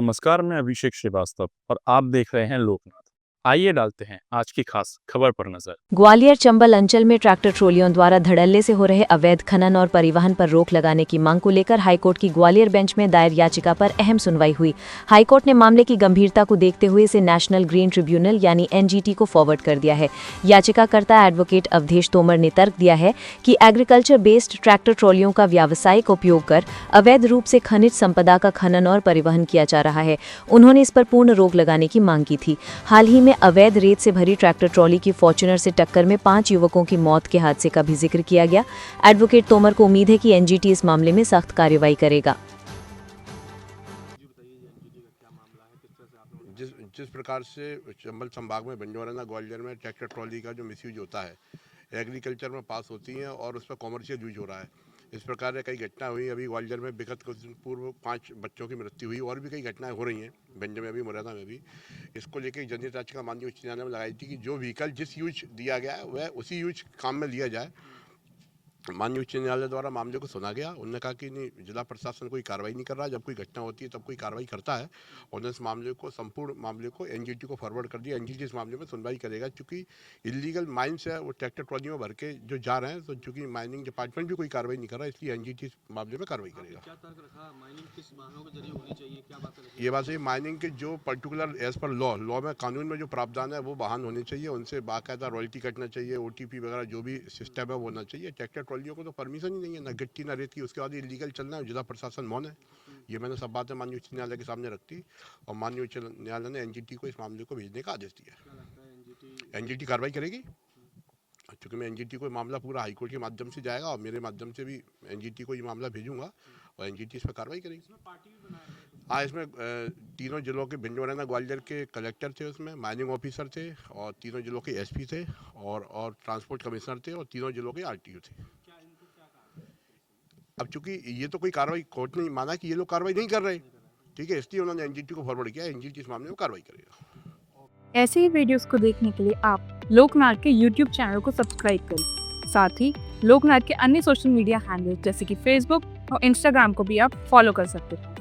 नमस्कार, मैं अभिषेक श्रीवास्तव और आप देख रहे हैं लोकनाथ। आइए डालते हैं आज की खास खबर पर नजर। ग्वालियर चंबल अंचल में ट्रैक्टर ट्रॉलियों द्वारा धड़ल्ले से हो रहे अवैध खनन और परिवहन पर रोक लगाने की मांग को लेकर हाईकोर्ट की ग्वालियर बेंच में दायर याचिका पर अहम सुनवाई हुई। हाईकोर्ट ने मामले की गंभीरता को देखते हुए इसे नेशनल ग्रीन ट्रिब्यूनल यानी एनजीटी को फॉरवर्ड कर दिया है। याचिकाकर्ता एडवोकेट अवधेश तोमर ने तर्क दिया है कि एग्रीकल्चर बेस्ड ट्रैक्टर ट्रॉलियों का व्यावसायिक उपयोग कर अवैध रूप से खनिज संपदा का खनन और परिवहन किया जा रहा है। उन्होंने इस पर पूर्ण रोक लगाने की मांग की थी। हाल ही में अवैध रेत से भरी ट्रैक्टर ट्रॉली की फॉर्च्यूनर से टक्कर में 5 युवकों की मौत के हादसे का भी जिक्र किया गया। एडवोकेट तोमर को उम्मीद है कि एनजीटी इस मामले में सख्त कार्रवाई करेगा। जिस प्रकार से चंबल संभाग में बंजौराना ग्वालियर में ट्रैक्टर ट्रॉली का जो मिसयूज होता है, एग्रीकल्चर में पास होती हैं और उस पर कॉमर्शियल यूज हो रहा है। इस प्रकार से कई घटना हुई। अभी ग्वालियर में विगत कुछ दिन पूर्व 5 बच्चों की मृत्यु हुई और भी कई घटनाएं हो रही हैं, बंज में भी, मुरैना में भी। इसको लेकर जनहित याचिका माननीय उच्च न्यायालय में लगाई थी कि जो व्हीकल जिस यूज दिया गया है वह उसी यूज काम में लिया जाए। माननीय उच्च न्यायालय द्वारा मामले को सुना गया। उन्होंने कहा कि नहीं, जिला प्रशासन कोई कार्रवाई नहीं कर रहा। जब कोई घटना होती है तब कोई कार्रवाई करता है। उन्होंने इस मामले को, संपूर्ण मामले को एनजीटी को फॉरवर्ड कर दिया। एनजीटी इस मामले में सुनवाई करेगा। चूँकि इलीगल माइंस है वो ट्रैक्टर ट्रॉली में भर के जो जा रहे हैं, तो चूँकि माइनिंग डिपार्टमेंट भी कोई कार्रवाई नहीं कर रहा, इसलिए एनजीटी इस मामले में कार्रवाई करेगा। क्या तर्क रखा? माइनिंग किस वाहनों के जरिए होनी चाहिए, क्या बात है? ये बात है, माइनिंग के जो पर्टिकुलर एज पर लॉ में, कानून में जो प्रावधान है वो वाहन होने चाहिए। उनसे बाकायदा रॉयल्टी कटना चाहिए, ओटीपी वगैरह जो भी सिस्टम है वो होना चाहिए। ट्रैक्टर ट्रॉलियों को तो परमिशन नहीं है, ना गिट्टी ना रेती, उसके बाद इलीगल चलना है। जिला प्रशासन मौन है। ये मैंने सब बातें माननीय उच्च न्यायालय के सामने रखती और माननीय उच्च न्यायालय ने एनजीटी को इस मामले को भेजने का आदेश दिया। एनजीटी कार्रवाई करेगी, क्योंकि मैं एनजीटी को मामला पूरा हाईकोर्ट के माध्यम से जाएगा और मेरे माध्यम से भी एनजीटी को ये मामला भेजूंगा और एनजीटी इस पर कार्रवाई करेगी। हाँ, इसमें तीनों जिलों के बंजौराना ग्वालियर के कलेक्टर थे, उसमें माइनिंग ऑफिसर थे और तीनों जिलों के एसपी थे और ट्रांसपोर्ट कमिश्नर थे और तीनों जिलों के आरटीओ थे। अब चूंकि ये तो कोई कार्रवाई कोर्ट ने माना कि ये लोग कार्रवाई नहीं कर रहे, ठीक है, इसलिए उन्होंने एनजीटी को फॉरवर्ड किया। एनजीटी इस मामले में कार्रवाई करेगा। ऐसे ही वीडियोस को देखने के लिए आप लोकनाथ के यूट्यूब चैनल को सब्सक्राइब करें। साथ ही लोकनाथ के अन्य सोशल मीडिया हैंडल्स जैसे कि फेसबुक और इंस्टाग्राम को भी आप फॉलो कर सकते हैं।